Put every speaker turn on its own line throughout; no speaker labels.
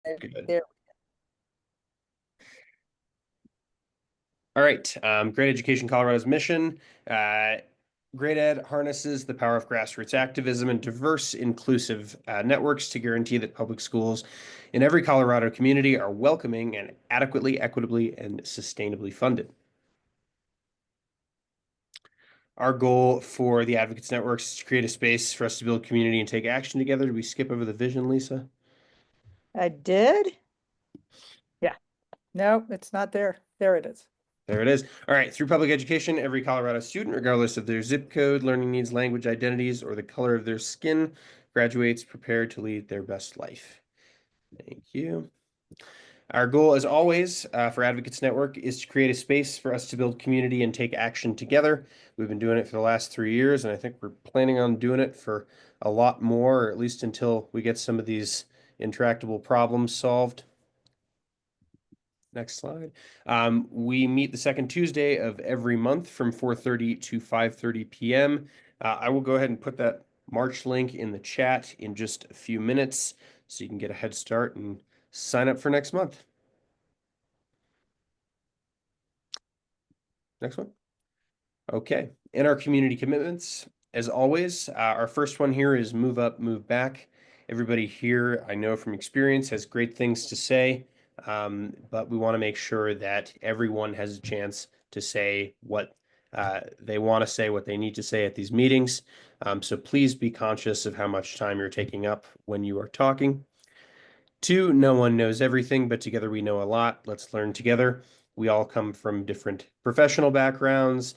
Good.
There.
All right. Great Education Colorado's mission. Uh, Great Ed harnesses the power of grassroots activism and diverse, inclusive networks to guarantee that public schools in every Colorado community are welcoming and adequately, equitably, and sustainably funded. Our goal for the Advocates Networks is to create a space for us to build community and take action together. Did we skip over the vision, Lisa?
I did? Yeah. No, it's not there. There it is.
There it is. All right. Through public education, every Colorado student, regardless of their zip code, learning needs, language identities, or the color of their skin, graduates prepared to lead their best life. Thank you. Our goal, as always, for Advocates Network is to create a space for us to build community and take action together. We've been doing it for the last 3 years, and I think we're planning on doing it for a lot more, or at least until we get some of these intractable problems solved. Next slide. We meet the second Tuesday of every month from 4:30 to 5:30 p.m. I will go ahead and put that March link in the chat in just a few minutes so you can get a head start and sign up for next month. Next one. Okay. In our community commitments, as always, our first one here is move up, move back. Everybody here, I know from experience, has great things to say, but we want to make sure that everyone has a chance to say what they want to say, what they need to say at these meetings. So please be conscious of how much time you're taking up when you are talking. 2, no one knows everything, but together we know a lot. Let's learn together. We all come from different professional backgrounds.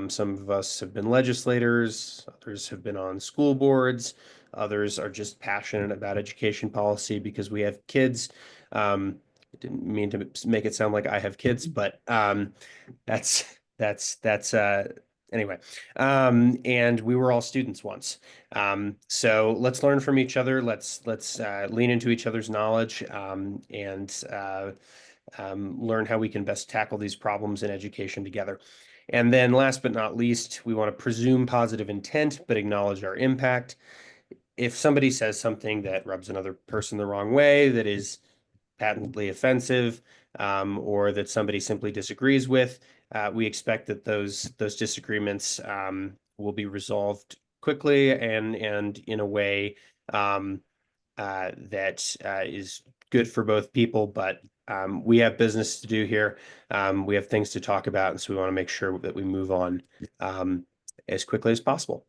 Some of us have been legislators, others have been on school boards, others are just passionate about education policy because we have kids. I didn't mean to make it sound like I have kids, but that's anyway. And we were all students once. So let's learn from each other. Let's lean into each other's knowledge and learn how we can best tackle these problems in education together. And then last but not least, we want to presume positive intent, but acknowledge our impact. If somebody says something that rubs another person the wrong way, that is patently offensive, or that somebody simply disagrees with, we expect that those disagreements will be resolved quickly and in a way that is good for both people. But we have business to do here. We have things to talk about, and so we want to make sure that we move on as quickly as possible.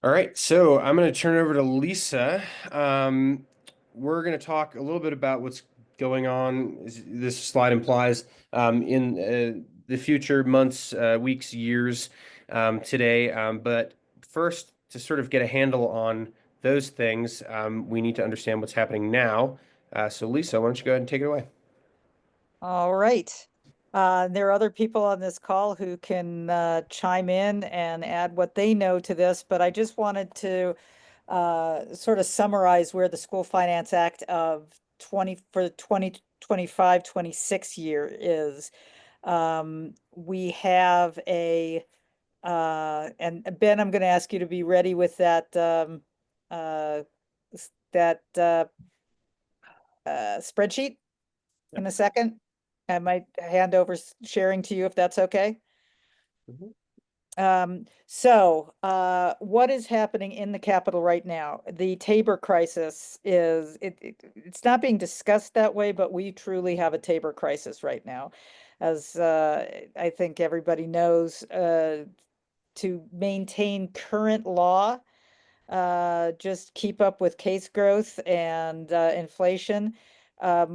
All right, so I'm going to turn it over to Lisa. We're going to talk a little bit about what's going on, as this slide implies, in the future months, weeks, years today. But first, to sort of get a handle on those things, we need to understand what's happening now. So Lisa, why don't you go ahead and take it away?
All right. There are other people on this call who can chime in and add what they know to this, but I just wanted to sort of summarize where the School Finance Act of 20 for the 2025-26 year is. We have and Ben, I'm going to ask you to be ready with that uh, that spreadsheet in
Yep.
a second. I might hand over sharing to you if that's okay.
Mhm.
What is happening in the Capitol right now? The Tabor crisis it's not being discussed that way, but we truly have a Tabor crisis right now. As I think everybody knows, to maintain current law, just keep up with case growth and inflation.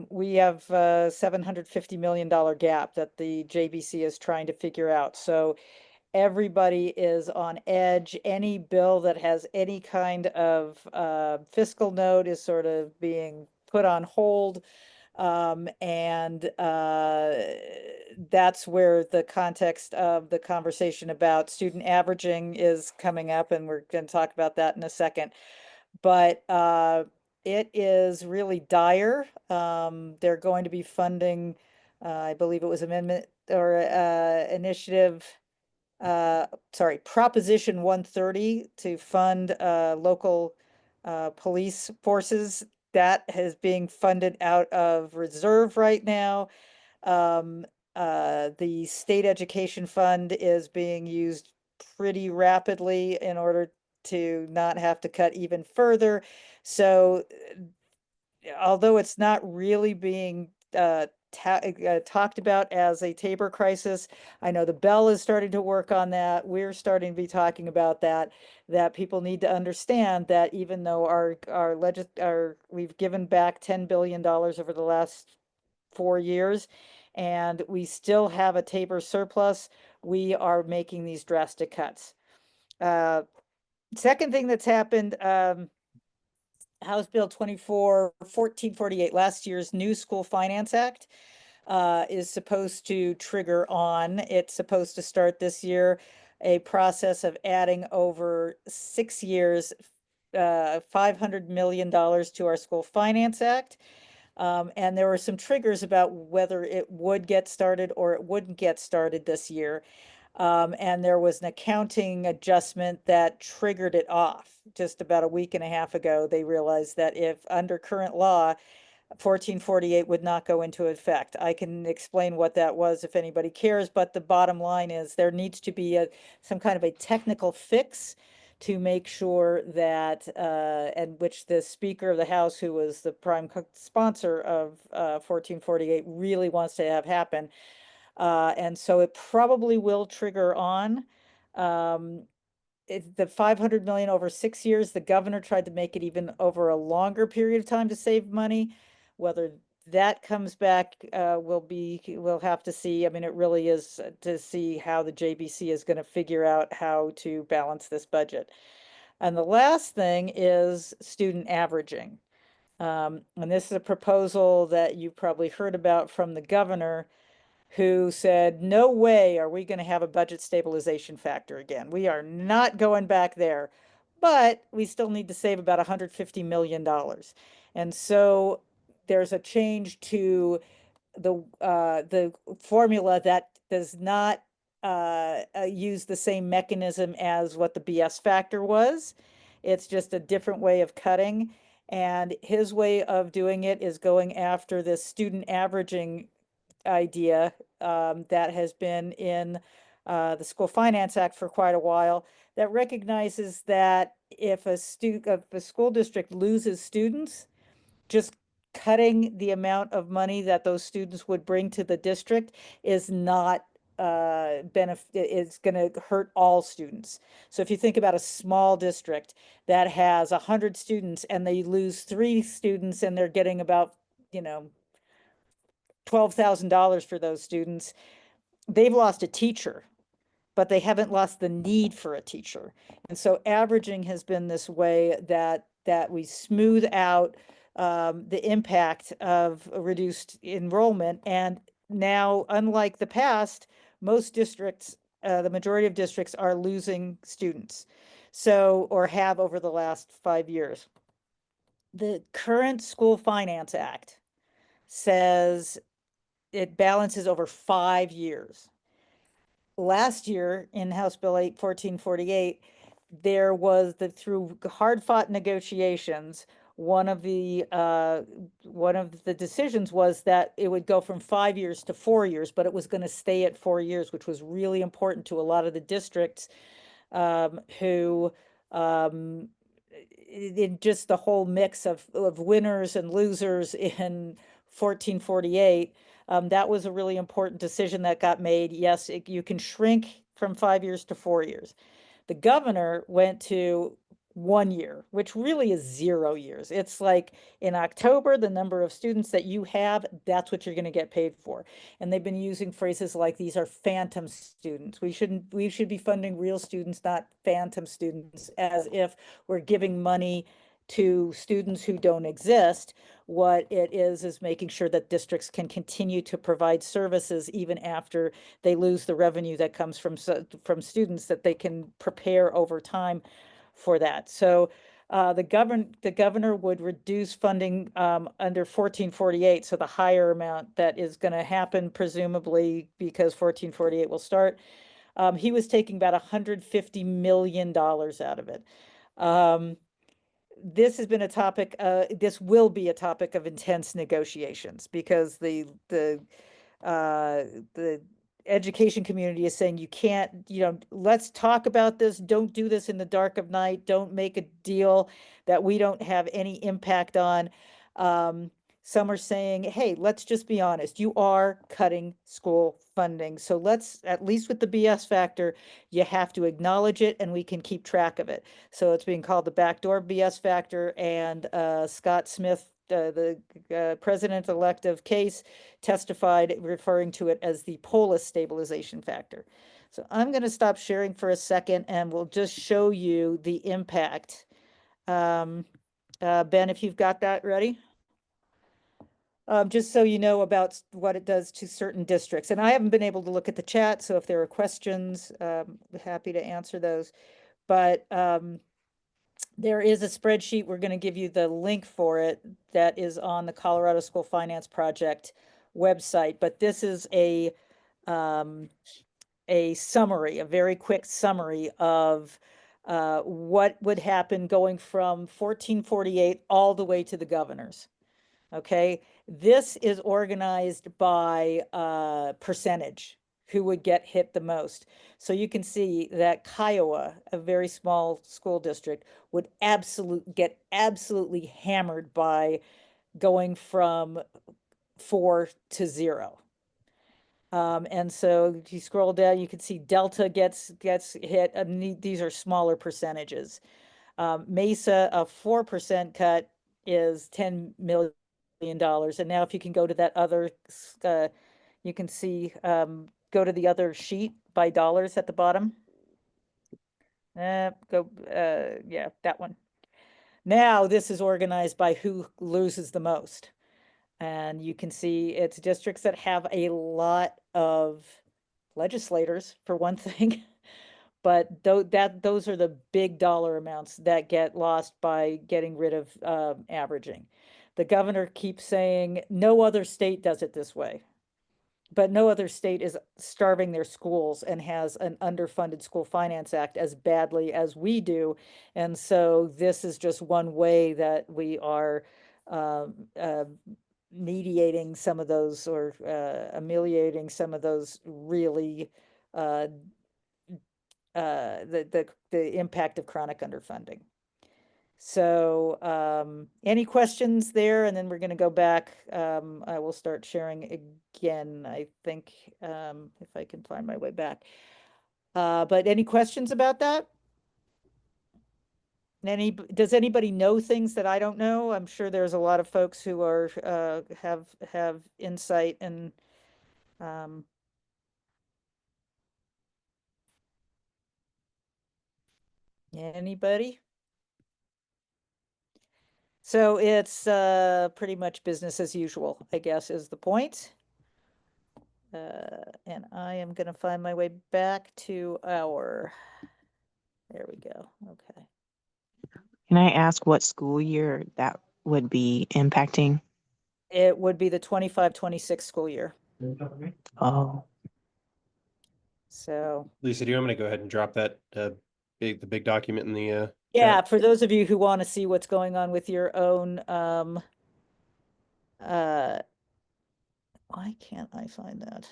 We have a $750 million gap that the JBC is trying to figure out. So everybody is on edge. Any bill that has any kind of fiscal note is sort of being put on hold. And that's where the context of the conversation about student averaging is coming up, and we're going to talk about that in a second. But it is really dire. They're going to be funding, I believe it was amendment or initiative, sorry, Proposition 130 to fund local police forces. That is being funded out of reserve right now. Um, the state education fund is being used pretty rapidly in order to not have to cut even further. So although it's not really being talked about as a Tabor crisis, I know the Bell is starting to work on that. We're starting to be talking about that, that people need to understand that even though we've given back $10 billion over the last 4 years, and we still have a Tabor surplus, we are making these drastic cuts. Second thing that's happened, House Bill 1448, last year's new School Finance Act, is supposed to trigger on. It's supposed to start this year a process of adding over 6 years, $500 million to our School Finance Act. And there were some triggers about whether it would get started or it wouldn't get started this year. And there was an accounting adjustment that triggered it off. Just about a week and a half ago, they realized that if under current law, 1448 would not go into effect. I can explain what that was if anybody cares, but the bottom line is there needs to be some kind of a technical fix to make sure that, and which the Speaker of the House, who was the prime sponsor of 1448, really wants to have happen. And so it probably will trigger on. The 500 million over 6 years, the governor tried to make it even over a longer period of time to save money. Whether that comes back, we'll have to see. I mean, it really is to see how the JBC is going to figure out how to balance this budget. And the last thing is student averaging. And this is a proposal that you probably heard about from the governor, who said, no way are we going to have a budget stabilization factor again. We are not going back there, but we still need to save about $150 million. And so there's a change to the formula that does not use the same mechanism as what the BS factor was. It's just a different way of cutting. And his way of doing it is going after this student averaging idea that has been in the School Finance Act for quite a while, that recognizes that if a school district loses students, just cutting the amount of money that those students would bring to the district is not it's going to hurt all students. So if you think about a small district that has 100 students and they lose 3 students and they're getting about, $12,000 for those students, they've lost a teacher, but they haven't lost the need for a teacher. And so averaging has been this way that we smooth out the impact of reduced enrollment. And now, unlike the past, most districts, the majority of districts are losing students. So, or have over the last 5 years. The current School Finance Act says it balances over 5 years. Last year in House Bill 1448, there was through hard fought negotiations, one of the decisions was that it would go from 5 years to 4 years, but it was going to stay at 4 years, which was really important to a lot of the districts who in just the whole mix of winners and losers in 1448. That was a really important decision that got made. Yes, you can shrink from 5 years to 4 years. The governor went to 1 year, which really is 0 years. It's like in October, the number of students that you have, that's what you're going to get paid for. And they've been using phrases like these are phantom students. We should be funding real students, not phantom students, as if we're giving money to students who don't exist. What it is making sure that districts can continue to provide services even after they lose the revenue that comes from students, that they can prepare over time for that. So the governor would reduce funding under 1448, so the higher amount that is going to happen, presumably because 1448 will start. He was taking about $150 million out of it. this has been a topic, this will be a topic of intense negotiations because the education community is saying you can't, let's talk about this. Don't do this in the dark of night. Don't make a deal that we don't have any impact on. Some are saying, hey, let's just be honest. You are cutting school funding. So let's, at least with the BS factor, you have to acknowledge it and we can keep track of it. So it's being called the backdoor BS factor. And Scott Smith, the president-elect of CASE, testified referring to it as the polis stabilization factor. So I'm going to stop sharing for a second and we'll just show you the impact. Ben, if you've got that ready. Just so you know about what it does to certain districts. And I haven't been able to look at the chat, so if there are questions, happy to answer those. But there is a spreadsheet. We're going to give you the link for it that is on the Colorado School Finance Project website. But this is a summary, a very quick summary of what would happen going from 1448 all the way to the governors. Okay, this is organized by percentage, who would get hit the most. So you can see that Kiowa, a very small school district, would get absolutely hammered by going from 4 to 0. And so if you scroll down, you can see Delta gets hit. And these are smaller percentages. Mesa, a 4% cut is $10 million. And now if you can go to that other, you can see, go to the other sheet by dollars at the bottom. Yeah, that one. Now this is organized by who loses the most. And you can see it's districts that have a lot of legislators, for one thing. But those are the big dollar amounts that get lost by getting rid of averaging. The governor keeps saying no other state does it this way, but no other state is starving their schools and has an underfunded school finance act as badly as we do. And so this is just one way that we are mediating some of those, or ameliorating some of those really the impact of chronic underfunding. So any questions there? And then we're going to go back. I will start sharing again, I think, if I can find my way back. But any questions about that? Does anybody know things that I don't know? I'm sure there's a lot of folks who are have insight and anybody? So it's pretty much business as usual, I guess, is the point. And I am going to find my way back to there we go. Okay.
Can I ask what school year that would be impacting?
It would be the 25-26 school year.
Oh,
So
Lisa, do you want me to go ahead and drop that the big document in the
yeah,
chat?
for those of you who want to see what's going on with your own why can't I find that?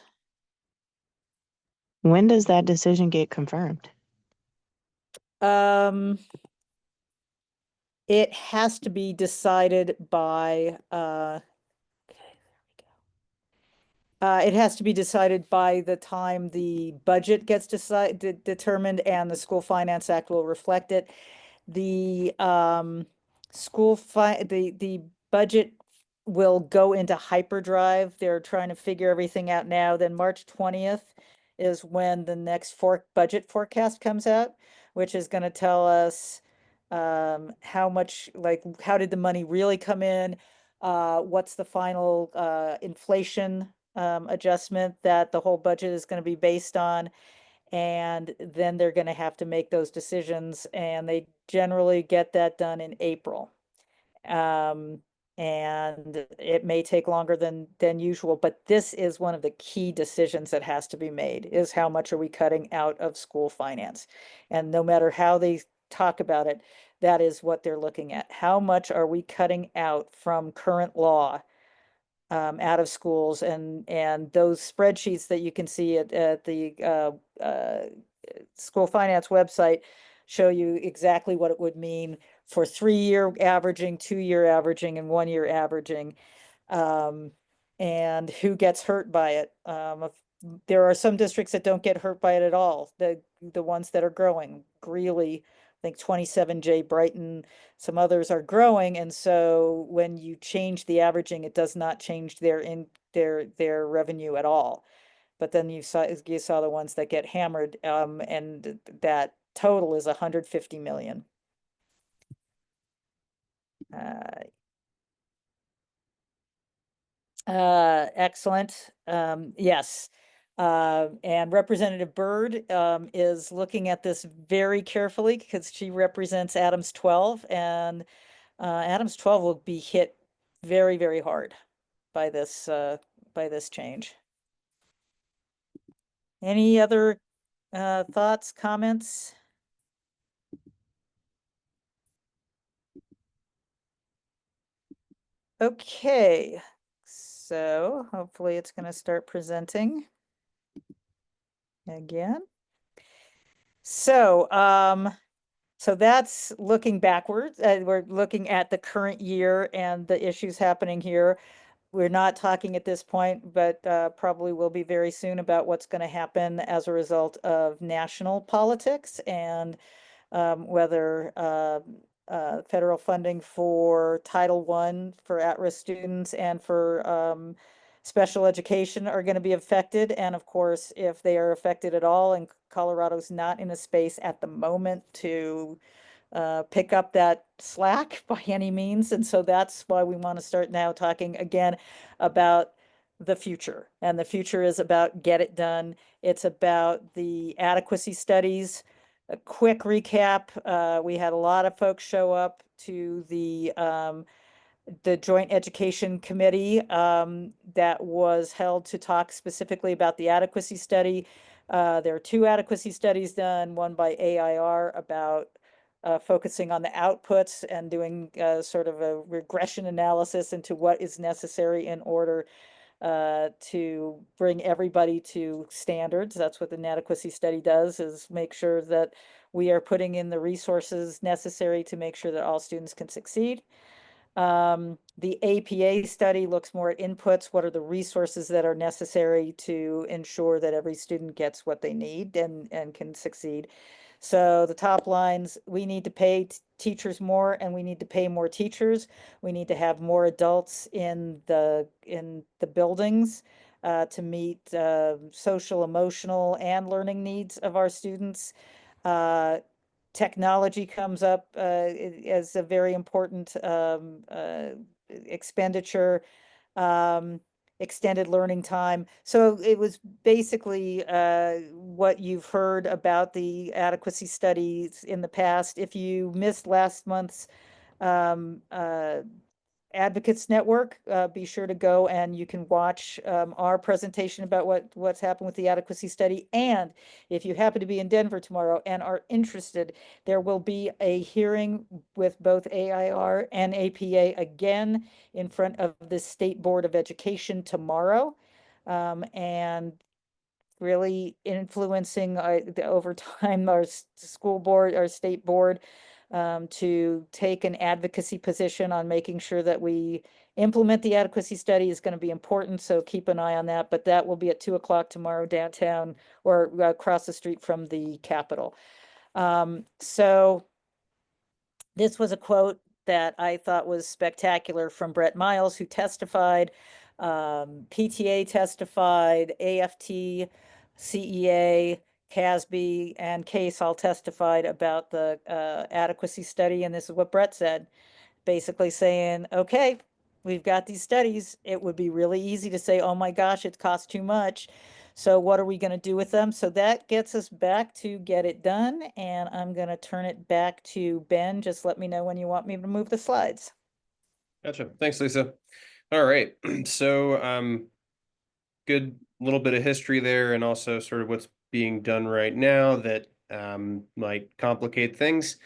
when does that decision get confirmed?
It has to be decided by it has to be decided by the time the budget gets determined, and the School Finance Act will reflect it. The the budget will go into hyperdrive. They're trying to figure everything out now. Then March 20th is when the next budget forecast comes out, which is going to tell us how much, like, how did the money really come in? What's the final inflation adjustment that the whole budget is going to be based on? And then they're going to have to make those decisions, and they generally get that done in April. And it may take longer than usual, but this is one of the key decisions that has to be made, is how much are we cutting out of school finance? And no matter how they talk about it, that is what they're looking at. How much are we cutting out from current law out of schools? And those spreadsheets that you can see at the school finance website show you exactly what it would mean for 3-year averaging, 2-year averaging, and 1-year averaging, and who gets hurt by it. There are some districts that don't get hurt by it at all. The ones that are growing, Greeley, I think 27J, Brighton, some others are growing, and so when you change the averaging, it does not change their revenue at all. But then you saw the ones that get hammered, and that total is 150 million. Excellent. Yes. And Representative Byrd is looking at this very carefully because she represents Adams 12, and Adams 12 will be hit very, very hard by this change. Any other thoughts, comments? Okay, so hopefully it's going to start presenting again. So, so that's looking backwards. We're looking at the current year and the issues happening here. We're not talking at this point, but probably will be very soon about what's going to happen as a result of national politics and whether federal funding for Title I for at-risk students and for special education are going to be affected. And of course, if they are affected at all, and Colorado's not in a space at the moment to pick up that slack by any means. And so that's why we want to start now talking again about the future. And the future is about get it done. It's about the adequacy studies. A quick recap, we had a lot of folks show up to the Joint Education Committee that was held to talk specifically about the adequacy study. There are 2 adequacy studies done, one by AIR about focusing on the outputs and doing sort of a regression analysis into what is necessary in order to bring everybody to standards. That's what the adequacy study does, is make sure that we are putting in the resources necessary to make sure that all students can succeed. The APA study looks more at inputs. What are the resources that are necessary to ensure that every student gets what they need and can succeed? So the top lines, we need to pay teachers more, and we need to pay more teachers. We need to have more adults in the buildings to meet social, emotional, and learning needs of our students. Technology comes up as a very important expenditure. Extended learning time. So it was basically what you've heard about the adequacy studies in the past. If you missed last month's Advocates Network, be sure to go and you can watch our presentation about what's happened with the adequacy study. And if you happen to be in Denver tomorrow and are interested, there will be a hearing with both AIR and APA again in front of the State Board of Education tomorrow, and really influencing over time our school board, our state board, to take an advocacy position on making sure that we implement the adequacy study is going to be important. So keep an eye on that. But that will be at 2 o'clock tomorrow downtown, or across the street from the Capitol. So this was a quote that I thought was spectacular from Brett Miles, who testified. PTA testified, AFT, CEA, CASB, and CASE all testified about the adequacy study. And this is what Brett said, basically saying, okay, we've got these studies. It would be really easy to say, oh my gosh, it costs too much. So what are we going to do with them? So that gets us back to get it done. And I'm going to turn it back to Ben. Just let me know when you want me to move the slides.
Gotcha. Thanks, Lisa. All right. So good little bit of history there, and also sort of what's being done right now that might complicate things.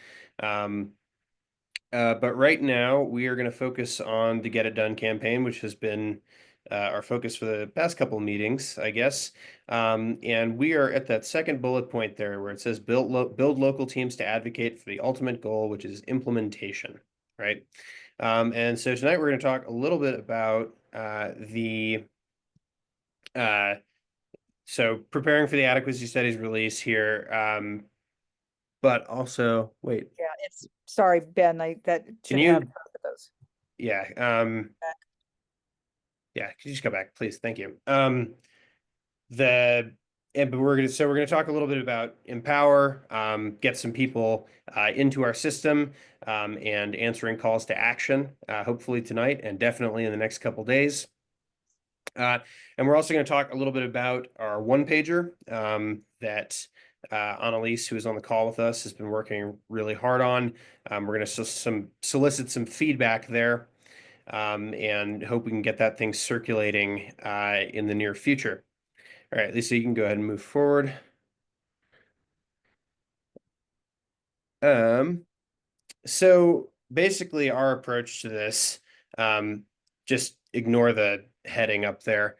But right now, we are going to focus on the Get It Done campaign, which has been our focus for the past couple of meetings, I guess. And we are at that second bullet point there where it says build local teams to advocate for the ultimate goal, which is implementation, right? And so tonight we're going to talk a little bit about so preparing for the adequacy studies release here, but also, wait,
Yeah, sorry, Ben, that should
you-
have both of those.
yeah, yeah, could you just go back, please? Thank you. But we're gonna talk a little bit about empower, get some people into our system, and answering calls to action, hopefully tonight and definitely in the next couple days. And we're also going to talk a little bit about our one pager that Annalise, who is on the call with us, has been working really hard on. We're going to solicit some feedback there, and hope we can get that thing circulating in the near future. All right, Lisa, you can go ahead and move forward. So basically our approach to this, just ignore the heading up there,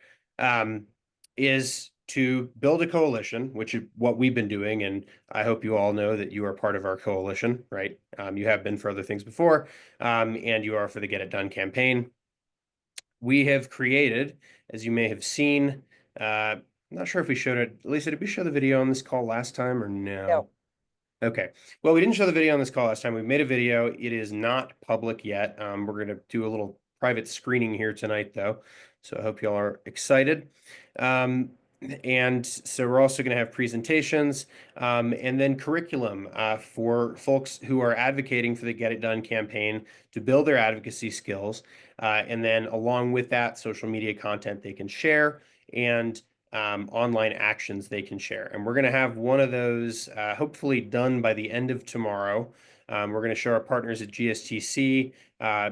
is to build a coalition, which is what we've been doing. And I hope you all know that you are part of our coalition, right? You have been for other things before, and you are for the Get It Done campaign. We have created, as you may have seen, I'm not sure if we showed it. Lisa, did we show the video on this call last time or no?
No.
Okay. Well, we didn't show the video on this call last time. We made a video. It is not public yet. We're going to do a little private screening here tonight, though. So I hope y'all are excited. And so we're also going to have presentations, and then curriculum for folks who are advocating for the Get It Done campaign to build their advocacy skills. And then along with that, social media content they can share and online actions they can share. And we're going to have one of those hopefully done by the end of tomorrow. We're going to show our partners at GSTC,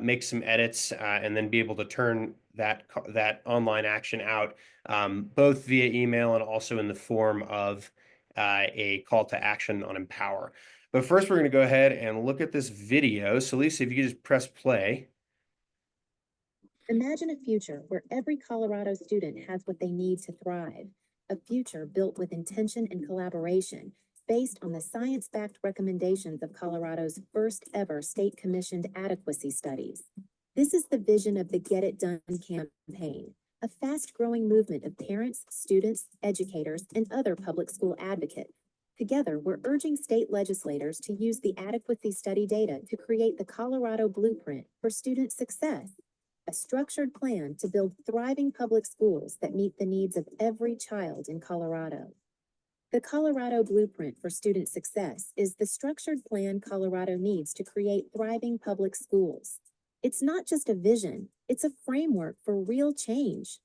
make some edits, and then be able to turn that online action out, both via email and also in the form of a call to action on Empower. But first, we're going to go ahead and look at this video. So Lisa, if you could just press play.
Imagine a future where every Colorado student has what they need to thrive. A future built with intention and collaboration, based on the science-backed recommendations of Colorado's first ever state-commissioned adequacy studies. This is the vision of the Get It Done campaign, a fast-growing movement of parents, students, educators, and other public school advocates. Together, we're urging state legislators to use the adequacy study data to create the Colorado Blueprint for student success, a structured plan to build thriving public schools that meet the needs of every child in Colorado. The Colorado Blueprint for Student Success is the structured plan Colorado needs to create thriving public schools. It's not just a vision, it's a framework for real change.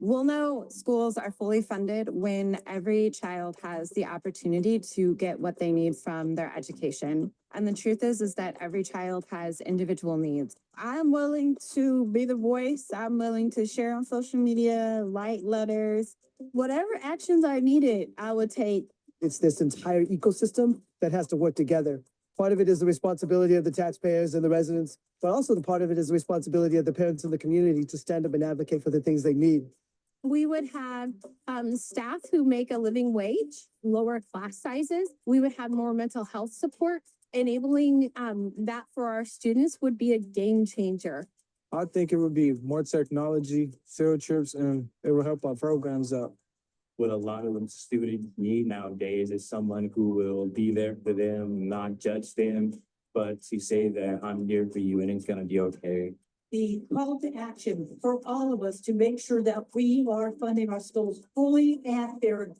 We'll know schools are fully funded when every child has the opportunity to get what they need from their education. And the truth is that every child has individual needs. I'm willing to be the voice. I'm willing to share on social media, write letters, whatever actions are needed, I would take.
It's this entire ecosystem that has to work together. Part of it is the responsibility of the taxpayers and the residents, but also the part of it is the responsibility of the parents and the community to stand up and advocate for the things they need.
We would have staff who make a living wage, lower class sizes. We would have more mental health support. Enabling that for our students would be a game changer.
I think it would be more technology, field trips, and it will help our programs out.
What a lot of them students need nowadays is someone who will be there for them, not judge them, but to say that I'm here for you and it's gonna be okay.
The call to action for all of us to make sure that we are funding our schools fully and fairly.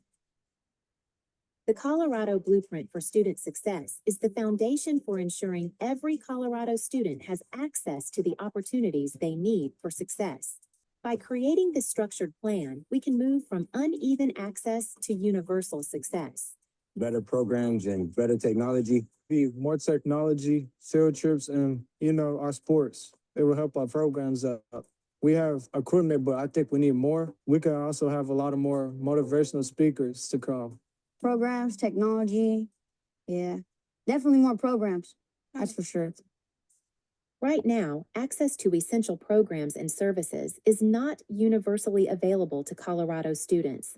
The Colorado Blueprint for Student Success is the foundation for ensuring every Colorado student has access to the opportunities they need for success. By creating this structured plan, we can move from uneven access to universal success.
Better programs and better technology. Be more technology, field trips, and our sports. It will help our programs up. We have equipment, but I think we need more. We can also have a lot of more motivational speakers to come.
Programs, technology, yeah, definitely more programs. That's for sure.
Right now, access to essential programs and services is not universally available to Colorado students.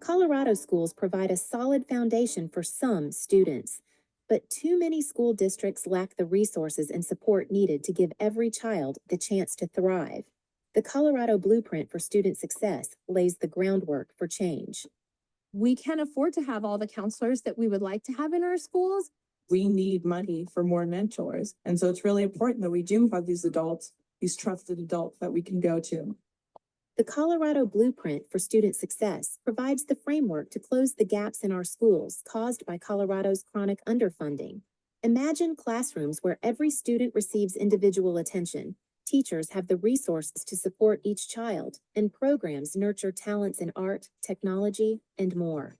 Colorado schools provide a solid foundation for some students, but too many school districts lack the resources and support needed to give every child the chance to thrive. The Colorado Blueprint for Student Success lays the groundwork for change.
We can't afford to have all the counselors that we would like to have in our schools.
We need money for more mentors. And so it's really important that we do have these adults, these trusted adults that we can go to.
The Colorado Blueprint for Student Success provides the framework to close the gaps in our schools caused by Colorado's chronic underfunding. Imagine classrooms where every student receives individual attention, teachers have the resources to support each child, and programs nurture talents in art, technology, and more.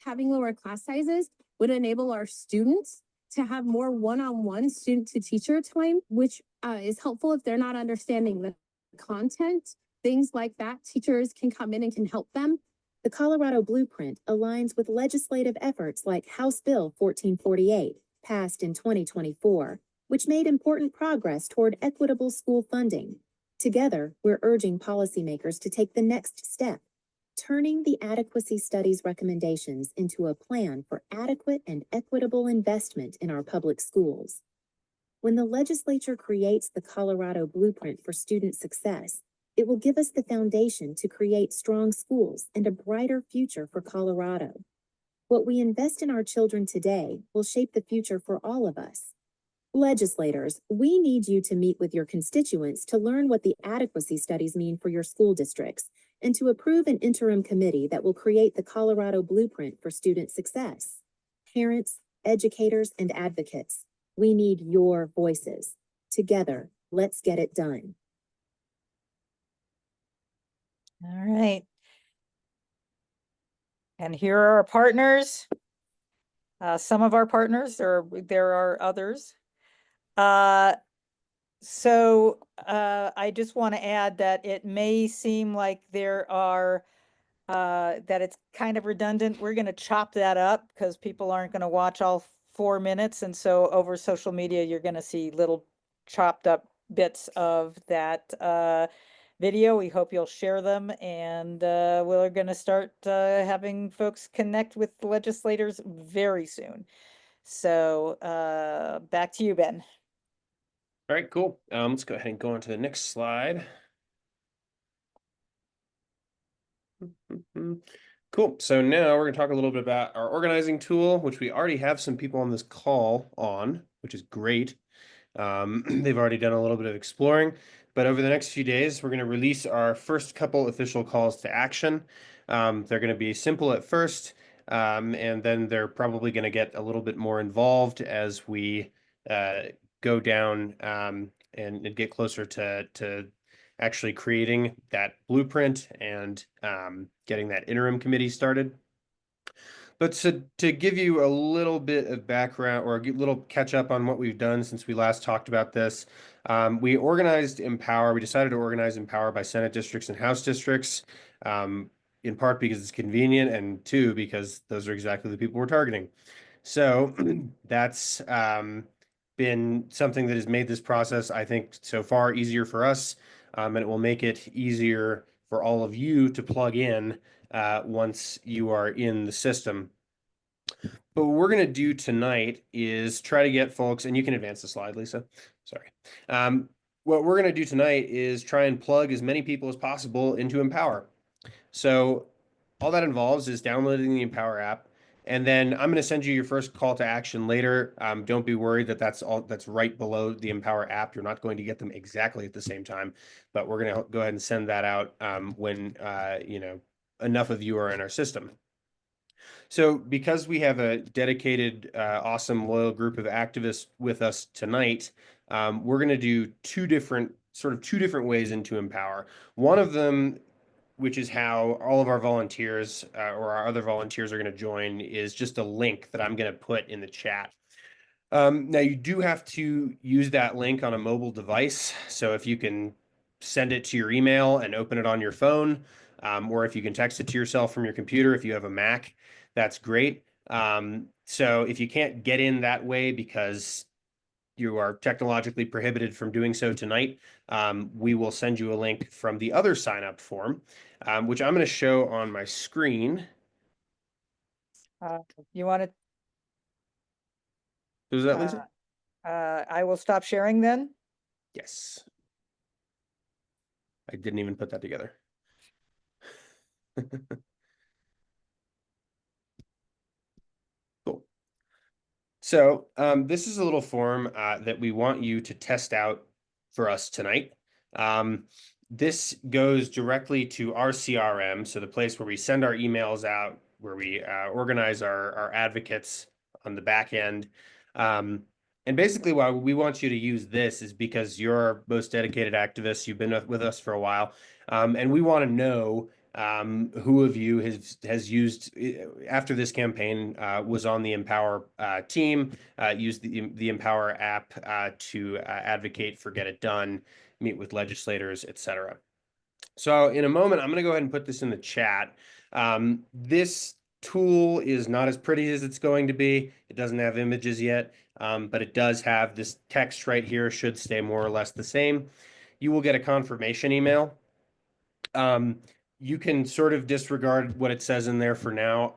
Having lower class sizes would enable our students to have more one-on-one student-to-teacher time, which is helpful if they're not understanding the content. Things like that, teachers can come in and can help them.
The Colorado Blueprint aligns with legislative efforts like House Bill 1448, passed in 2024, which made important progress toward equitable school funding. Together, we're urging policymakers to take the next step, turning the adequacy study's recommendations into a plan for adequate and equitable investment in our public schools. When the legislature creates the Colorado Blueprint for Student Success, it will give us the foundation to create strong schools and a brighter future for Colorado. What we invest in our children today will shape the future for all of us. Legislators, we need you to meet with your constituents to learn what the adequacy studies mean for your school districts and to approve an interim committee that will create the Colorado Blueprint for Student Success. Parents, educators, and advocates, we need your voices. Together, let's get it done.
All right. And here are our partners. Some of our partners, there are others. I just want to add that it may seem like there are, that it's kind of redundant. We're going to chop that up because people aren't going to watch all 4 minutes. And so over social media, you're going to see little chopped up bits of that video. We hope you'll share them, and we're going to start having folks connect with legislators very soon. So back to you, Ben.
All right, cool. Let's go ahead and go on to the next slide. Cool. So now we're going to talk a little bit about our organizing tool, which we already have some people on this call on, which is great. They've already done a little bit of exploring, but over the next few days, we're going to release our first couple official calls to action. They're going to be simple at first, and then they're probably going to get a little bit more involved as we go down and get closer to actually creating that blueprint and getting that interim committee started. But to give you a little bit of background or a little catch up on what we've done since we last talked about this, we organized Empower. We decided to organize Empower by Senate districts and House districts, in part because it's convenient, and two, because those are exactly the people we're targeting. So that's been something that has made this process, I think, so far easier for us, and it will make it easier for all of you to plug in once you are in the system. But what we're going to do tonight is try to get folks, and you can advance the slide, Lisa. Sorry. What we're going to do tonight is try and plug as many people as possible into Empower. So all that involves is downloading the Empower app. And then I'm going to send you your first call to action later. Don't be worried that that's right below the Empower app. You're not going to get them exactly at the same time, but we're going to go ahead and send that out when enough of you are in our system. So because we have a dedicated, awesome, loyal group of activists with us tonight, we're going to do two different ways into Empower. One of them, which is how all of our volunteers or our other volunteers are going to join, is just a link that I'm going to put in the chat. Now, you do have to use that link on a mobile device. So if you can send it to your email and open it on your phone, or if you can text it to yourself from your computer, if you have a Mac, that's great. So if you can't get in that way because you are technologically prohibited from doing so tonight, we will send you a link from the other sign up form, which I'm going to show on my screen.
You want to,
Who's that, Lisa?
I will stop sharing then.
Yes. I didn't even put that together. Cool. So this is a little form that we want you to test out for us tonight. This goes directly to our CRM, so the place where we send our emails out, where we organize our advocates on the back end. And basically why we want you to use this is because you're our most dedicated activists. You've been with us for a while. And we want to know who of you has used after this campaign was on the Empower team, used the Empower app to advocate for Get It Done, meet with legislators, etc. So in a moment, I'm going to go ahead and put this in the chat. This tool is not as pretty as it's going to be. It doesn't have images yet, but it does have this text right here, should stay more or less the same. You will get a confirmation email. You can sort of disregard what it says in there for now.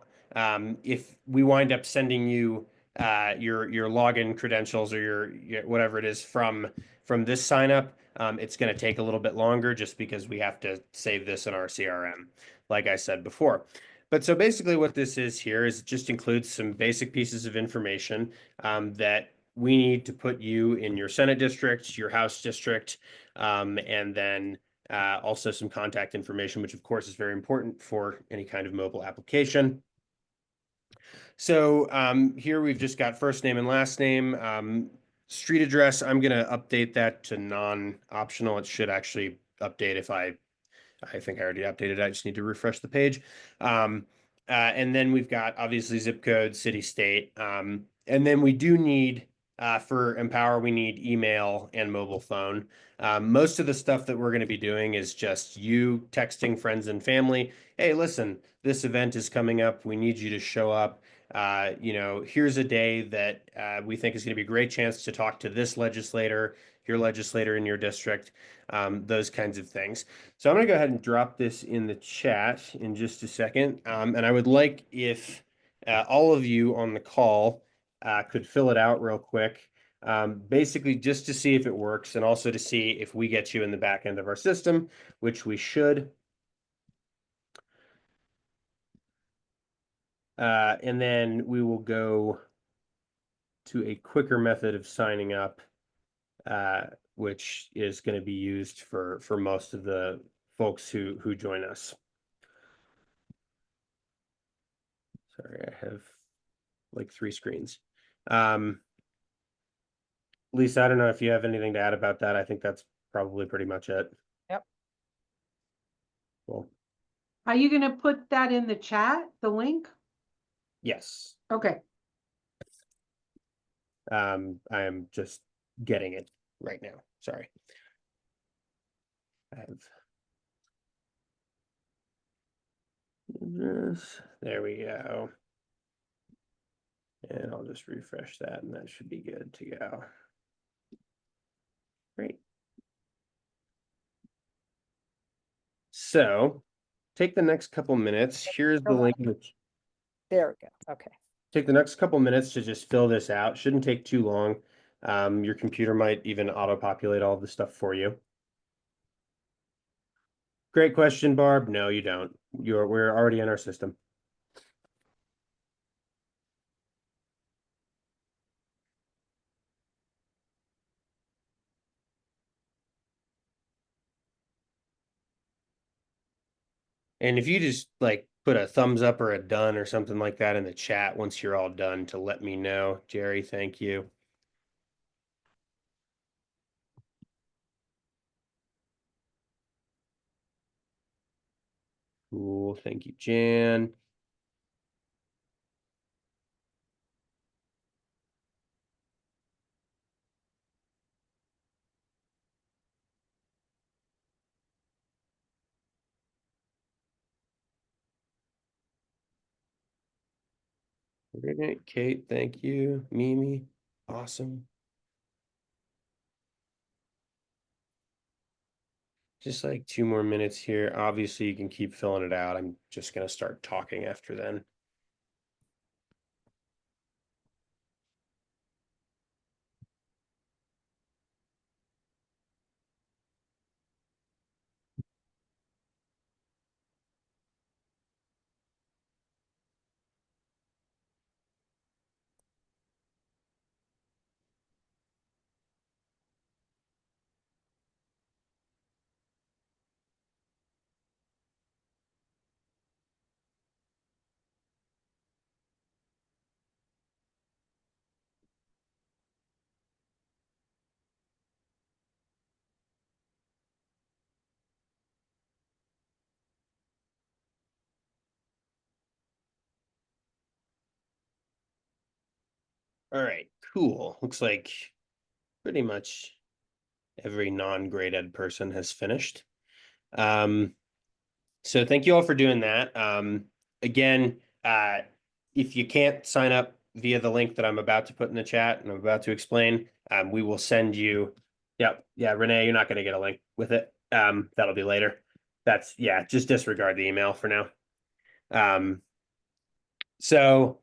If we wind up sending you your login credentials or your whatever it is from this sign up, it's going to take a little bit longer just because we have to save this in our CRM, like I said before. But so basically what this is here is it just includes some basic pieces of information that we need to put you in your Senate district, your House district, and then also some contact information, which of course is very important for any kind of mobile application. So here we've just got first name and last name. Street address, I'm going to update that to non-optional. It should actually update if I think I already updated it. I just need to refresh the page. And then we've got obviously zip code, city, state. And then we do need, for Empower, we need email and mobile phone. Most of the stuff that we're going to be doing is just you texting friends and family. Hey, listen, this event is coming up. We need you to show up. Here's a day that we think is going to be a great chance to talk to this legislator, your legislator in your district, those kinds of things. So I'm going to go ahead and drop this in the chat in just a second. And I would like if all of you on the call could fill it out real quick, basically just to see if it works and also to see if we get you in the back end of our system, which we should. And then we will go to a quicker method of signing up, which is going to be used for most of the folks who join us. Sorry, I have like 3 screens. Lisa, I don't know if you have anything to add about that. I think that's probably pretty much it.
Yep.
Cool.
Are you gonna put that in the chat, the link?
Yes.
Okay.
I am just getting it right now. Sorry. I have this. There we go. And I'll just refresh that and that should be good to go. Great. So take the next couple minutes. Here's the link.
There we go. Okay.
Take the next couple minutes to just fill this out. Shouldn't take too long. Your computer might even auto-populate all the stuff for you. Great question, Barb. No, you don't. We're already in our system. And if you just like put a thumbs up or a done or something like that in the chat once you're all done to let me know. Jerry, thank you. Cool. Thank you, Jan. Great, Kate, thank you. Mimi, awesome. just like 2 more minutes here. Obviously, you can keep filling it out. I'm just going to start talking after then. All right, cool. Looks like pretty much every non-grade ed person has finished. So thank you all for doing that. Again, if you can't sign up via the link that I'm about to put in the chat and I'm about to explain, we will send you. Yeah, Renee, you're not going to get a link with it. That'll be later. Just disregard the email for now. So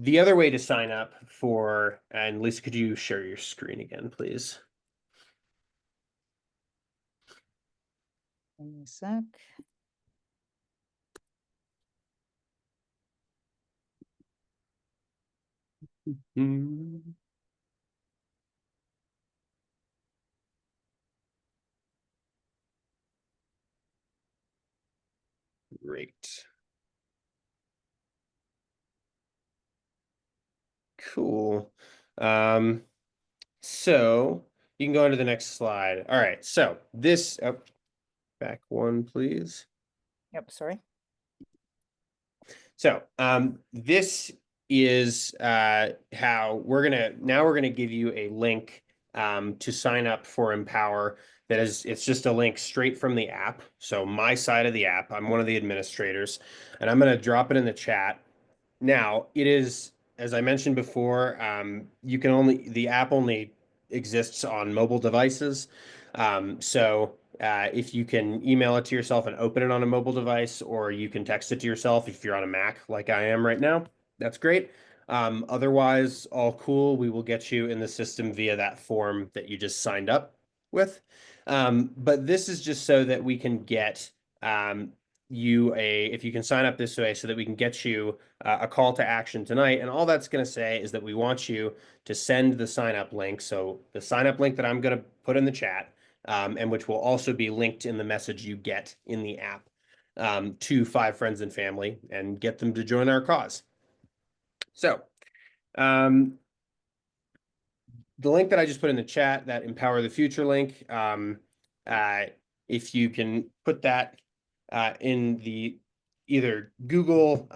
the other way to sign up for, and Lisa, could you share your screen again, please?
Give me a sec.
Great. Cool. So you can go on to the next slide. All right, so this back one, please.
Yep, sorry.
So this is how we're gonna give you a link to sign up for Empower. It's just a link straight from the app. So my side of the app, I'm one of the administrators, and I'm gonna drop it in the chat. Now, it is, as I mentioned before, the app only exists on mobile devices. If you can email it to yourself and open it on a mobile device, or you can text it to yourself if you're on a Mac like I am right now, that's great. Otherwise, all cool. We will get you in the system via that form that you just signed up with. But this is just so that we can get if you can sign up this way so that we can get you a call to action tonight. And all that's going to say is that we want you to send the sign up link. So the sign up link that I'm going to put in the chat, and which will also be linked in the message you get in the app, to 5 friends and family, and get them to join our cause. So the link that I just put in the chat, that Empower the Future link, if you can put that in the either Google,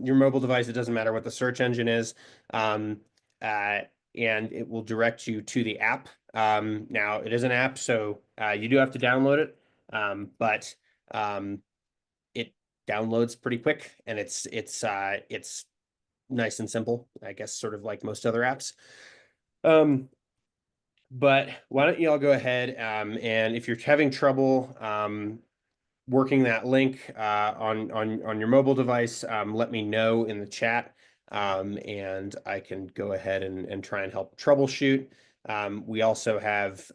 your mobile device, it doesn't matter what the search engine is, and it will direct you to the app. Now, it is an app, so you do have to download it, but it downloads pretty quick, and it's nice and simple, I guess, sort of like most other apps. But why don't you all go ahead, and if you're having trouble working that link on your mobile device, let me know in the chat, and I can go ahead and try and help troubleshoot. We also have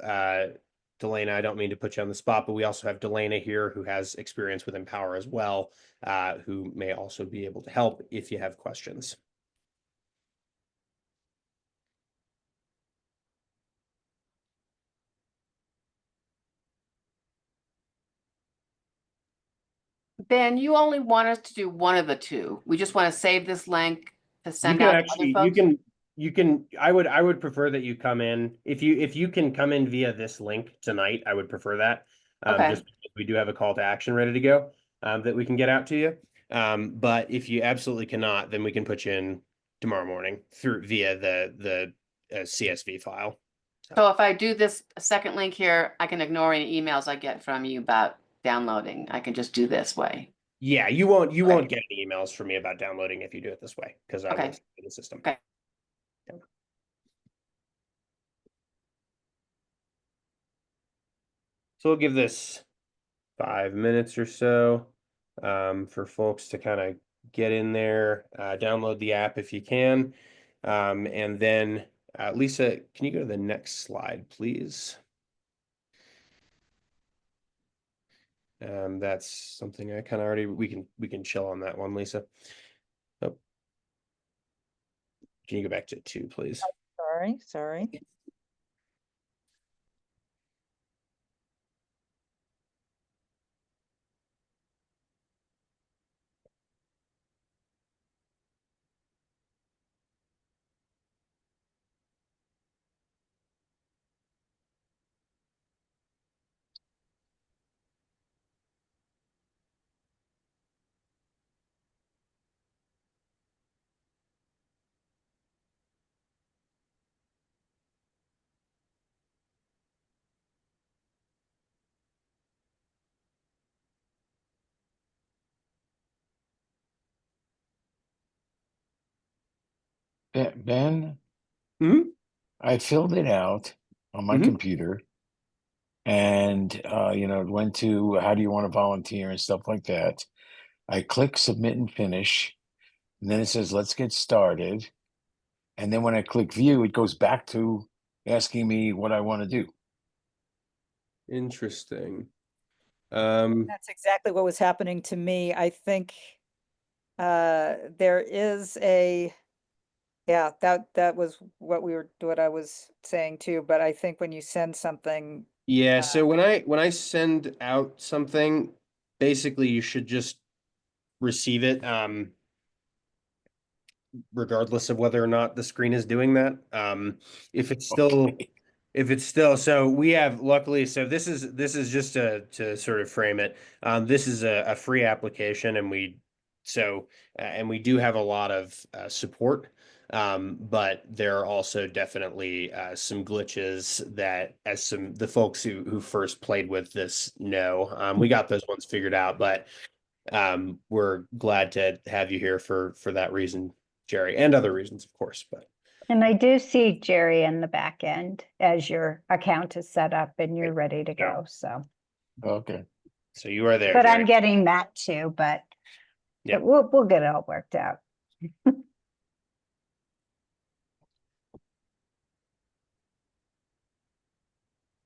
Delana. I don't mean to put you on the spot, but we also have Delana here, who has experience with Empower as well, who may also be able to help if you have questions.
Ben, you only want us to do one of the two. We just want to save this link to send out to other folks?
I would prefer that you come in. If you can come in via this link tonight, I would prefer that.
Okay.
Just because we do have a call to action ready to go, that we can get out to you. But if you absolutely cannot, then we can put you in tomorrow morning via the CSV file.
So if I do this second link here, I can ignore any emails I get from you about downloading. I can just do this way.
Yeah, you won't get any emails from me about downloading if you do it this way, because I will send the system.
Okay.
So we'll give this 5 minutes or so for folks to kind of get in there, download the app if you can. And then Lisa, can you go to the next slide, please? That's something I kind of already, we can chill on that one, Lisa. Oh. Can you go back to 2, please?
Sorry.
Ben,
Mhm.
I filled it out on my
Mhm.
computer and, it went to how do you want to volunteer and stuff like that. I click submit and finish, and then it says, let's get started. And then when I click view, it goes back to asking me what I want to do.
Interesting.
That's exactly what was happening to me. I think there is yeah, that was what I was saying too, but I think when you send something,
Yeah, so when I send out something, basically you should just receive it regardless of whether or not the screen is doing that. If it's still
Okay.
if it's still, so we have, luckily, so this is just to sort of frame it. This is a free application, and we do have a lot of support. But there are also definitely some glitches that, as the folks who first played with this know, we got those ones figured out, but we're glad to have you here for that reason, Jerry, and other reasons, of course. But
And I do see Jerry in the back end as your account is set up and you're ready to
Yeah.
go. So,
Okay.
so you are there,
but
Jerry.
I'm getting that too, but
Yeah.
we'll get it all worked out.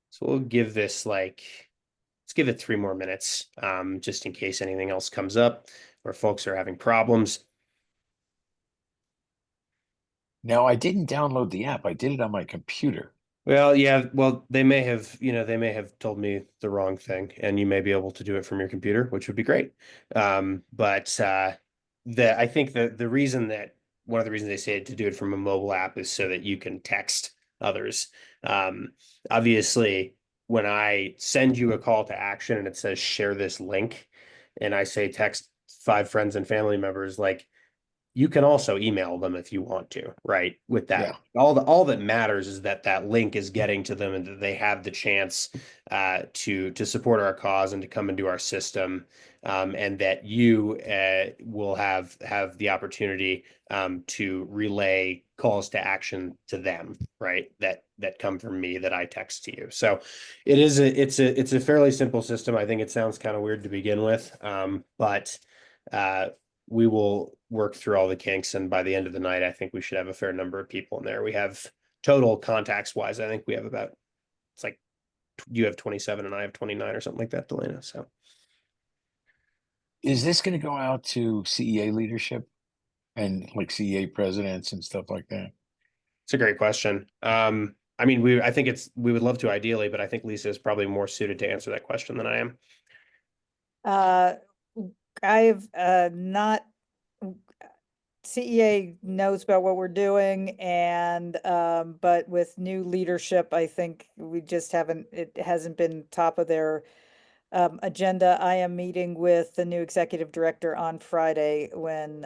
So we'll give this let's give it 3 more minutes, just in case anything else comes up or folks are having problems.
Now, I didn't download the app. I did it on my computer.
Well, yeah, well, they may have told me the wrong thing, and you may be able to do it from your computer, which would be great. But I think that one of the reasons they say to do it from a mobile app is so that you can text others. Um, Obviously, when I send you a call to action and it says share this link, and I say text 5 friends and family members, like, you can also email them if you want to, right? With that,
Yeah.
all that matters is that that link is getting to them and that they have the chance to support our cause and to come into our system, and that you will have the opportunity to relay calls to action to them, right? That come from me that I text to you. So it's a fairly simple system. I think it sounds kind of weird to begin with, but we will work through all the kinks, and by the end of the night, I think we should have a fair number of people in there. We have total contacts wise, I think we have about, it's like you have 27 and I have 29 or something like that, Delana. So
Is this going to go out to CEA leadership and like CEA presidents and stuff like that?
it's a great question. I mean, we would love to ideally, but I think Lisa is probably more suited to answer that question than I am.
I've not CEA knows about what we're doing, and but with new leadership, I think we just it hasn't been top of their agenda. I am meeting with the new executive director on Friday when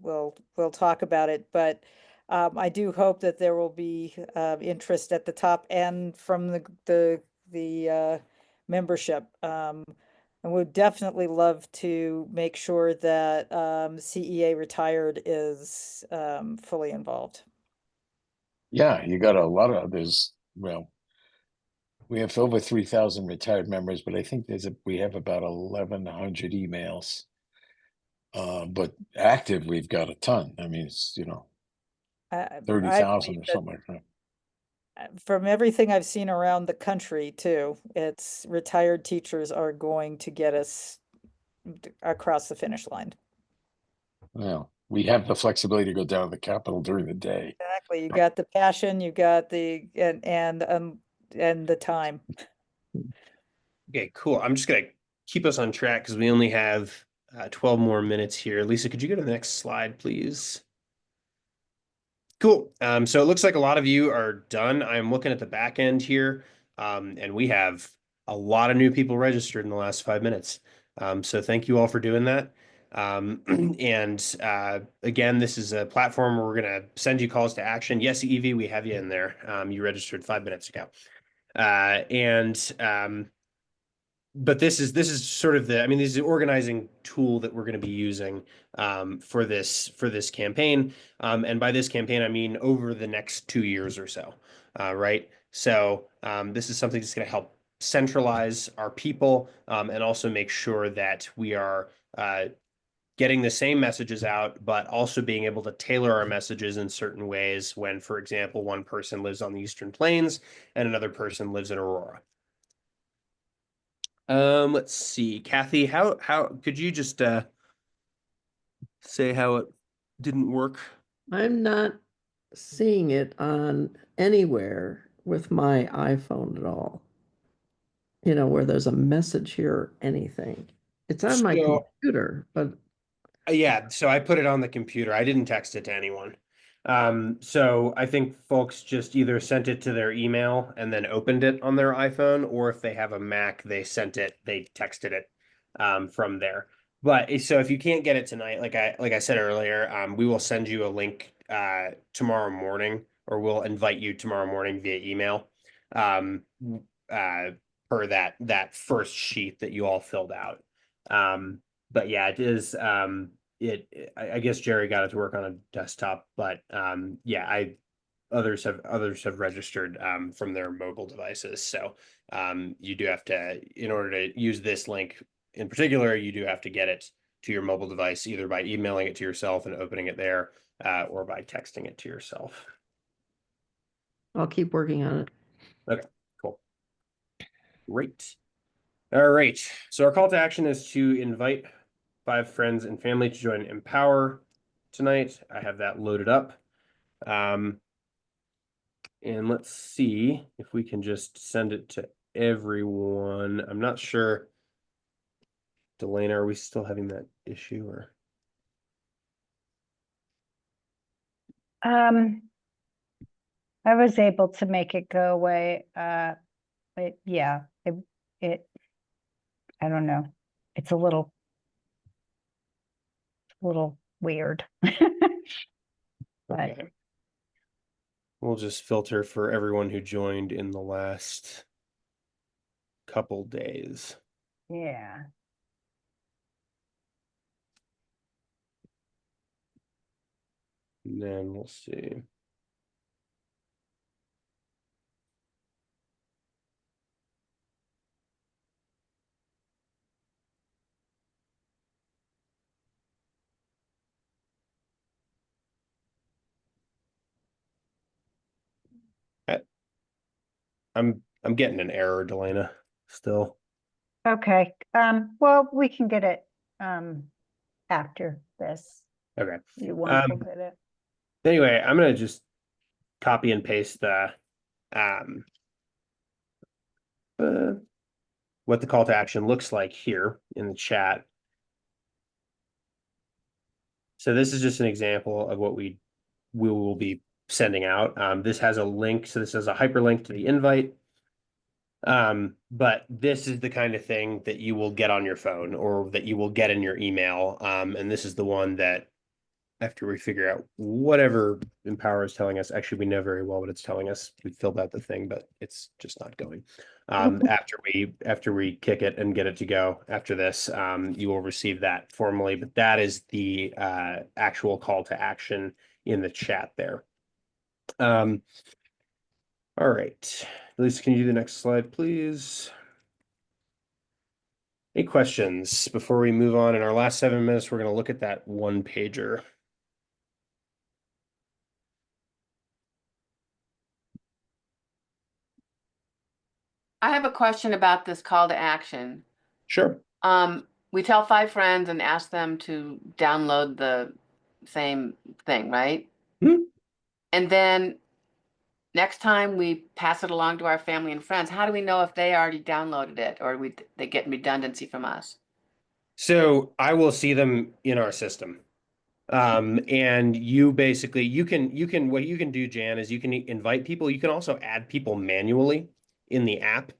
we'll talk about it, but I do hope that there will be interest at the top and from the membership. And would definitely love to make sure that CEA retired is fully involved.
Yeah, you got a lot of others. Well, We have over 3,000 retired members, but I think we have about 1,100 emails. But active, we've got a ton. I mean, it's,
I
30,000
believe
or
that
something like that.
from everything I've seen around the country too, it's retired teachers are going to get us across the finish line.
Well, we have the flexibility to go down to the Capitol during the day.
Exactly. You got the passion, you got the and the time.
Okay, cool. I'm just gonna keep us on track because we only have 12 more minutes here. Lisa, could you go to the next slide, please? Cool. So it looks like a lot of you are done. I'm looking at the back end here, and we have a lot of new people registered in the last 5 minutes. So thank you all for doing that. Again, this is a platform where we're going to send you calls to action. Yes, Evie, we have you in there. You registered 5 minutes ago. But this is sort of this is the organizing tool that we're going to be using for this campaign. And by this campaign, I mean over the next 2 years or so, right? So this is something that's going to help centralize our people and also make sure that we are getting the same messages out, but also being able to tailor our messages in certain ways when, for example, one person lives on the Eastern Plains and another person lives in Aurora. Let's see, Kathy, how could you just say how it didn't work?
I'm not seeing it on anywhere with my iPhone at all. Where there's a message here or anything. It's on my computer, but
yeah, so I put it on the computer. I didn't text it to anyone. So I think folks just either sent it to their email and then opened it on their iPhone, or if they have a Mac, they texted it from there. But so if you can't get it tonight, like I said earlier, we will send you a link tomorrow morning, or we'll invite you tomorrow morning via email per that first sheet that you all filled out. But yeah, it is I guess Jerry got it to work on a desktop, but yeah, others have registered from their mobile devices. So you do have to, in order to use this link in particular, you do have to get it to your mobile device either by emailing it to yourself and opening it there, or by texting it to yourself.
I'll keep working on it.
Okay, cool. Great. All right. So our call to action is to invite 5 friends and family to join Empower tonight. I have that loaded up. And let's see if we can just send it to everyone. I'm not sure. Delana, are we still having that issue or?
I was able to make it go away. But yeah, it I don't know. It's a little weird. But
Okay. We'll just filter for everyone who joined in the last couple days.
yeah.
And then we'll see. I'm getting an error, Delana, still.
Okay. Well, we can get it after this.
Okay.
You want to get it.
Anyway, I'm gonna just copy and paste the what the call to action looks like here in the chat. So this is just an example of what we will be sending out. This has a link, so this is a hyperlink to the invite. But this is the kind of thing that you will get on your phone or that you will get in your email. And this is the one that after we figure out whatever Empower is telling us, actually we know very well what it's telling us. We filled out the thing, but it's just not going. After we kick it and get it to go after this, you will receive that formally, but that is the actual call to action in the chat there. All right. Lisa, can you do the next slide, please? Any questions before we move on? In our last 7 minutes, we're going to look at that one pager.
I have a question about this call to action.
Sure.
We tell 5 friends and ask them to download the same thing, right?
Hmm.
And then next time we pass it along to our family and friends, how do we know if they already downloaded it or they get redundancy from us?
So I will see them in our system. And you basically, what you can do, Jan, is you can invite people. You can also add people manually in the app,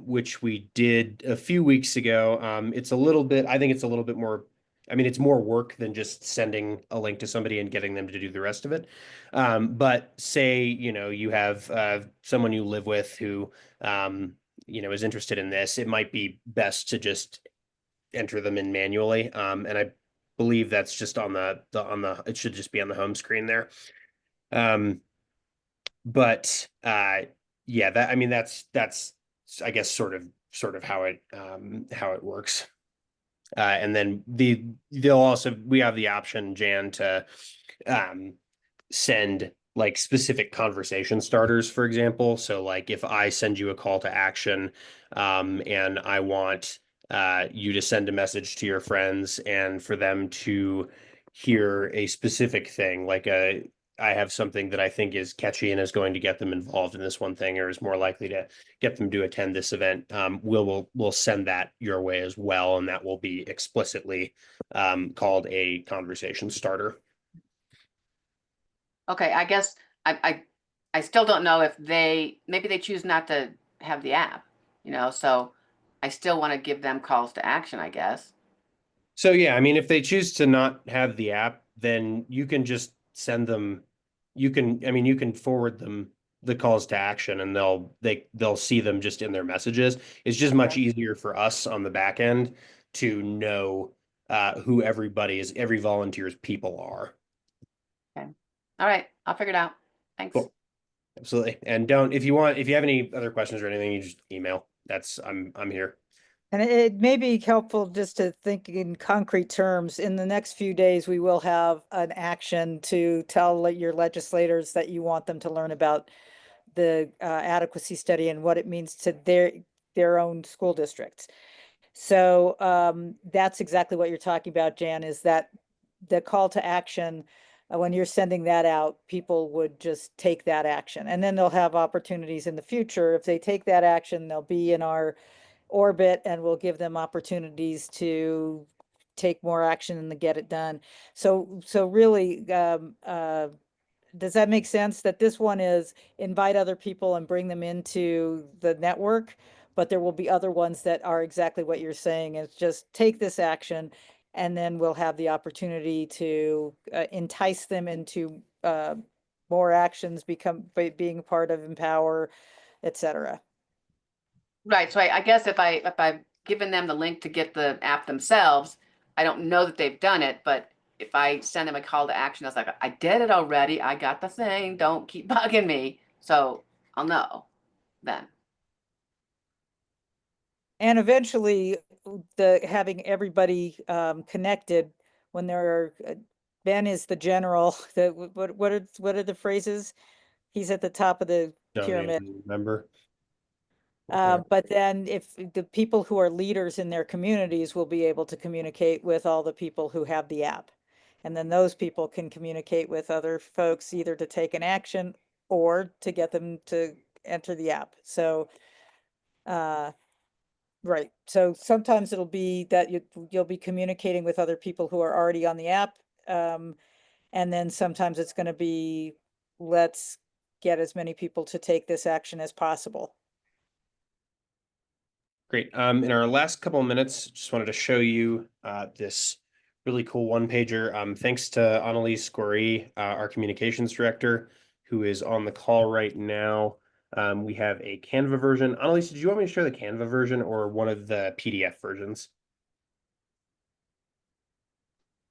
which we did a few weeks ago. It's a little bit, I think it's a little bit more, I mean, it's more work than just sending a link to somebody and getting them to do the rest of it. But say, you have someone you live with who, is interested in this, it might be best to just enter them in manually. And I believe that's just on it should just be on the home screen there. But yeah, that's I guess sort of how it works. And then we have the option, Jan, to send like specific conversation starters, for example. So like if I send you a call to action, and I want you to send a message to your friends and for them to hear a specific thing, like I have something that I think is catchy and is going to get them involved in this one thing, or is more likely to get them to attend this event. We'll send that your way as well, and that will be explicitly called a conversation starter.
Okay, I guess I still don't know if maybe they choose not to have the app, so I still want to give them calls to action, I guess.
So yeah, I mean, if they choose to not have the app, then you can just send them, you can forward them the calls to action and they'll see them just in their messages. It's just much easier for us on the back end to know who every volunteer's people are.
Okay. All right, I'll figure it out. Thanks.
Cool. Absolutely. And if you have any other questions or anything, you just email. I'm here.
And it may be helpful just to think in concrete terms. In the next few days, we will have an action to tell your legislators that you want them to learn about the adequacy study and what it means to their own school districts. So that's exactly what you're talking about, Jan, is that the call to action, when you're sending that out, people would just take that action. And then they'll have opportunities in the future. If they take that action, they'll be in our orbit and we'll give them opportunities to take more action and to get it done. So really, does that make sense that this one is invite other people and bring them into the network? But there will be other ones that are exactly what you're saying, is just take this action and then we'll have the opportunity to entice them into more actions, being part of Empower, etc.
Right. So I guess if I've given them the link to get the app themselves, I don't know that they've done it, but if I send them a call to action, I was like, I did it already. I got the thing. Don't keep bugging me. So I'll know then.
And eventually, having everybody connected when there are, Ben is the general. What are the phrases? He's at the top of the pyramid.
Remember.
But then if the people who are leaders in their communities will be able to communicate with all the people who have the app. And then those people can communicate with other folks either to take an action or to get them to enter the app. So, right. So sometimes it'll be that you'll be communicating with other people who are already on the app. And then sometimes it's going to be, let's get as many people to take this action as possible.
Great. In our last couple of minutes, just wanted to show you this really cool one pager. Thanks to Annalise Goree, our communications director, who is on the call right now. We have a Canva version. Annalise, did you want me to share the Canva version or one of the PDF versions?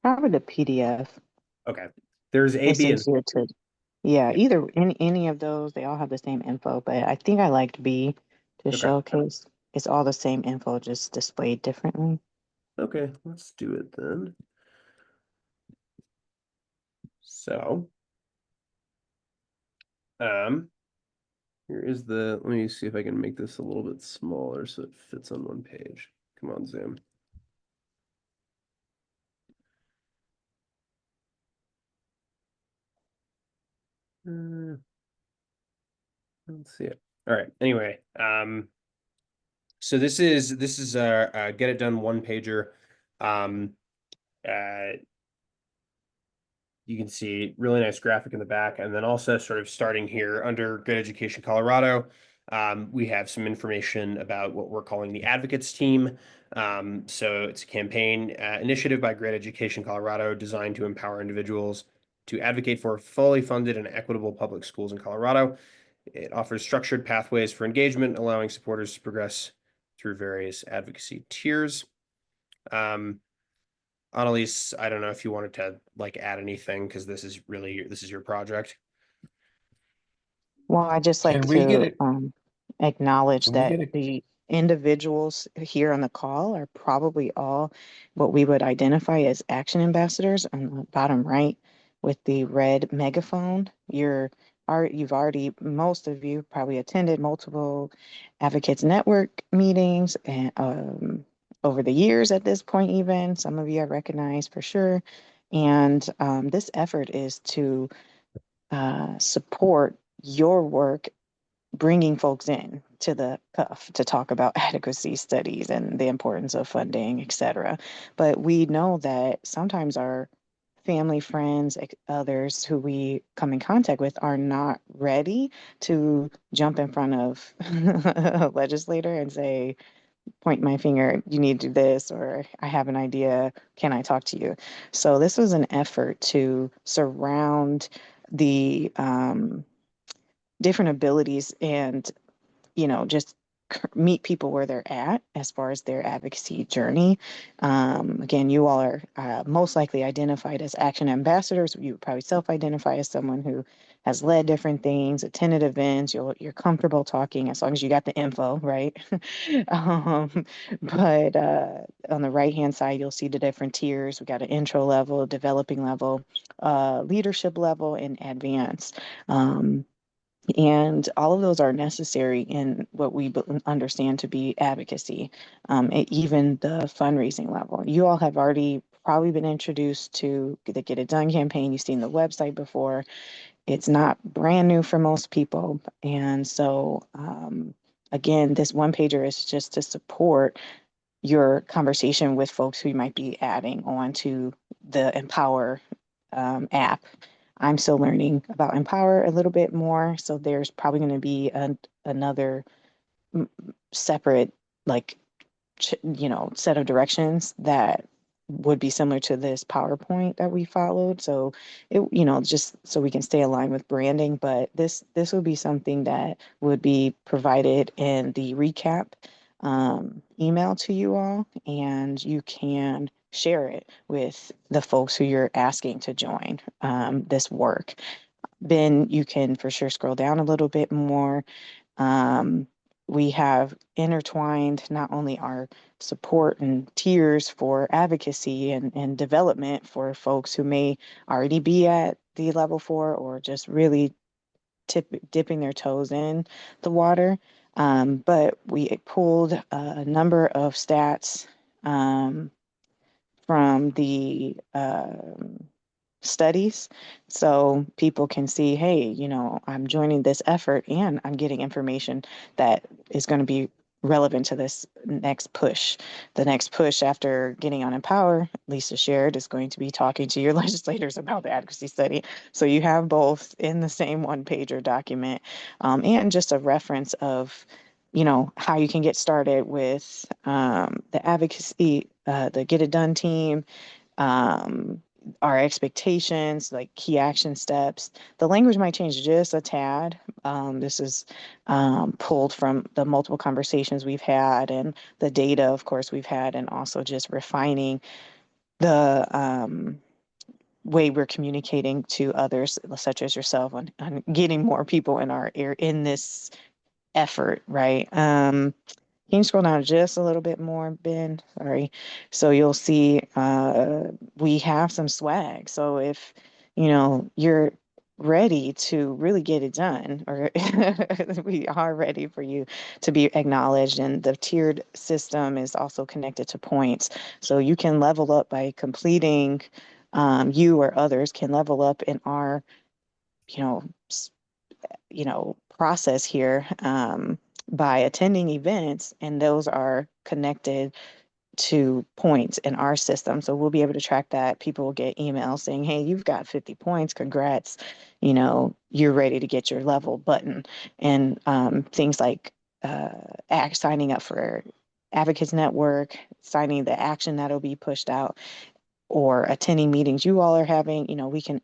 Probably the PDF.
Okay. There's A,
It's
B, and
easier to Yeah,
Yeah.
either any of those, they all have the same info, but I think I liked B to
Okay.
showcase. It's all the same info, just displayed differently.
Okay, let's do it then. So, here is the, let me see if I can make this a little bit smaller so it fits on one page. Come on, Zoom. Let's see it. All right. Anyway, so this is a get it done one pager. Uh, you can see really nice graphic in the back, and then also sort of starting here under Good Education Colorado, we have some information about what we're calling the advocates team. So it's a campaign initiative by Great Education Colorado designed to empower individuals to advocate for fully funded and equitable public schools in Colorado. It offers structured pathways for engagement, allowing supporters to progress through various advocacy tiers. Annalise, I don't know if you wanted to like add anything because this is your project.
Well, I just like
Can we get
to
it?
acknowledge
Can we
that
get it?
the individuals here on the call are probably all what we would identify as action ambassadors on the bottom right with the red megaphone. You've already, most of you probably attended multiple Advocates Network meetings and over the years at this point, even some of you I recognize for sure. And this effort is to support your work bringing folks in to the cuff to talk about adequacy studies and the importance of funding, et cetera. But we know that sometimes our family, friends, others who we come in contact with are not ready to jump in front of a legislator and say, point my finger, you need to do this, or I have an idea, can I talk to you? So this was an effort to surround the different abilities and just meet people where they're at as far as their advocacy journey. Again, you all are most likely identified as action ambassadors. You would probably self-identify as someone who has led different things, attended events. You're comfortable talking as long as you got the info, right? But on the right-hand side, you'll see the different tiers. We got an intro level, developing level, leadership level, and advanced. And all of those are necessary in what we understand to be advocacy, even the fundraising level. You all have already probably been introduced to the Get It Done campaign. You've seen the website before. It's not brand new for most people. And so, again, this one pager is just to support your conversation with folks who you might be adding on to the Empower app. I'm still learning about Empower a little bit more, so there's probably going to be another separate, like, set of directions that would be similar to this PowerPoint that we followed. So just so we can stay aligned with branding, but this would be something that would be provided in the recap email to you all, and you can share it with the folks who you're asking to join this work. Then you can for sure scroll down a little bit more. We have intertwined not only our support and tiers for advocacy and development for folks who may already be at the level 4 or just really dipping their toes in the water. But we pulled a number of stats from the studies so people can see, hey, I'm joining this effort and I'm getting information that is going to be relevant to this next push. The next push after getting on Empower, Lisa shared, is going to be talking to your legislators about the adequacy study. So you have both in the same one-pager document, and just a reference of how you can get started with the advocacy, the Get It Done team, our expectations, like key action steps. The language might change just a tad. This is pulled from the multiple conversations we've had and the data, of course, we've had, and also just refining the way we're communicating to others, such as yourself, on getting more people in our ear in this effort, right? Can you scroll down just a little bit more, Ben? Sorry. So you'll see we have some swag. So if you're ready to really get it done, or we are ready for you to be acknowledged, and the tiered system is also connected to points. So you can level up by completing, you or others can level up in our, you know, process here, by attending events, and those are connected to points in our system. So we'll be able to track that. People will get emails saying, hey, you've got 50 points, congrats, you're ready to get your level button. And things like signing up for Advocates Network, signing the action that'll be pushed out, or attending meetings you all are having, we can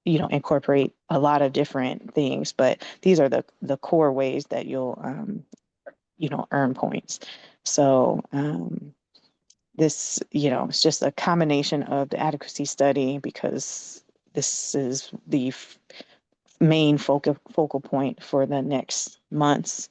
incorporate a lot of different things, but these are the core ways that you'll earn points. So this it's just a combination of the adequacy study, because this is the main focal point for the next months,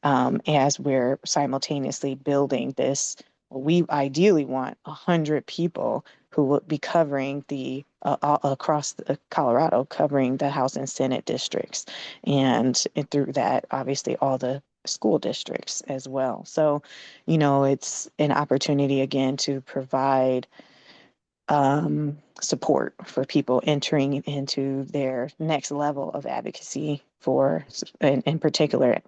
as we're simultaneously building this. We ideally want 100 people who will be covering the across Colorado, covering the House and Senate districts, and through that, obviously, all the school districts as well. So, it's an opportunity again to provide support for people entering into their next level of advocacy for, in particular,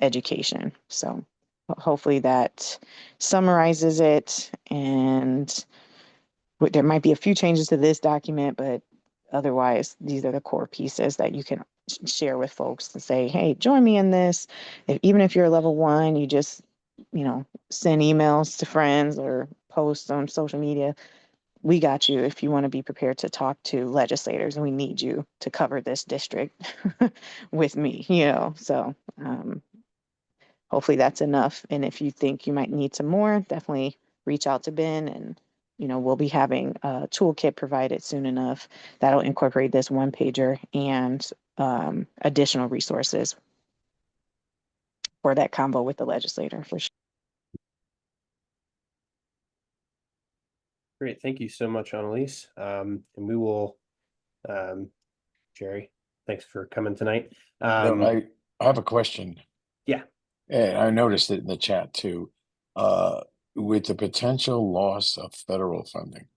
education. So hopefully that summarizes it. And there might be a few changes to this document, but otherwise, these are the core pieces that you can share with folks to say, hey, join me in this. Even if you're a level 1, you just, send emails to friends or post on social media. We got you if you want to be prepared to talk to legislators, and we need you to cover this district with me, so hopefully that's enough. And if you think you might need some more, definitely reach out to Ben, and we'll be having a toolkit provided soon enough that'll incorporate this one pager and additional resources for that combo with the legislator, for sure.
Great. Thank you so much, Annalise. And we will, Jerry, thanks for coming tonight.
No, I have a question.
Yeah.
And I noticed it in the chat too. With the potential loss of federal funding,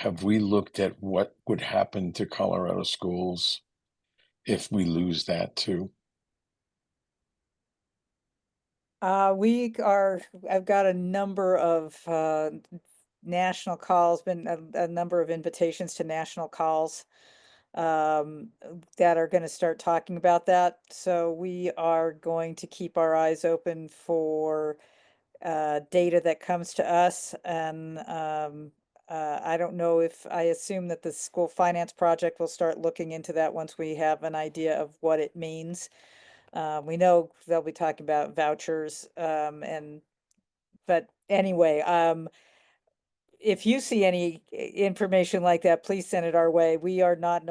have we looked at what would happen to Colorado schools if we lose that too?
I've got a number of national calls, been a number of invitations to national calls that are going to start talking about that. So we are going to keep our eyes open for data that comes to us. And I don't know if, I assume that the school finance project will start looking into that once we have an idea of what it means. We know they'll be talking about vouchers, but anyway, if you see any information like that, please send it our way. We are not in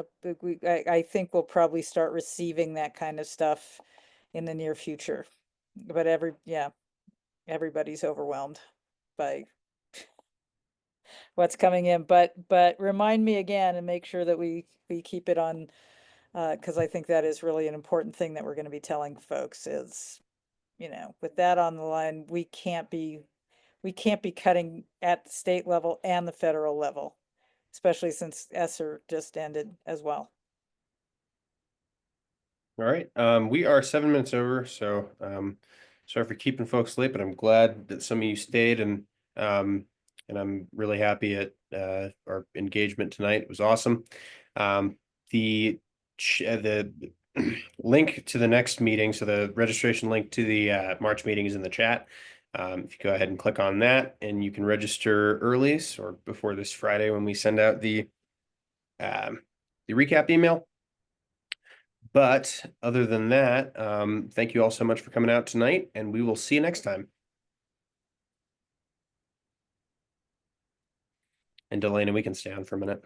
I think we'll probably start receiving that kind of stuff in the near future. But everybody's overwhelmed by what's coming in. But remind me again and make sure that we keep it on, because I think that is really an important thing that we're going to be telling folks is, with that on the line, we can't be cutting at the state level and the federal level, especially since ESSER just ended as well.
All right. We are 7 minutes over, so sorry for keeping folks late, but I'm glad that some of you stayed, and I'm really happy at our engagement tonight. It was awesome. The link to the next meeting, so the registration link to the March meeting is in the chat. If you go ahead and click on that, and you can register early or before this Friday when we send out the recap email. But other than that, thank you all so much for coming out tonight, and we will see you next time. And Delaney, we can stay on for a minute.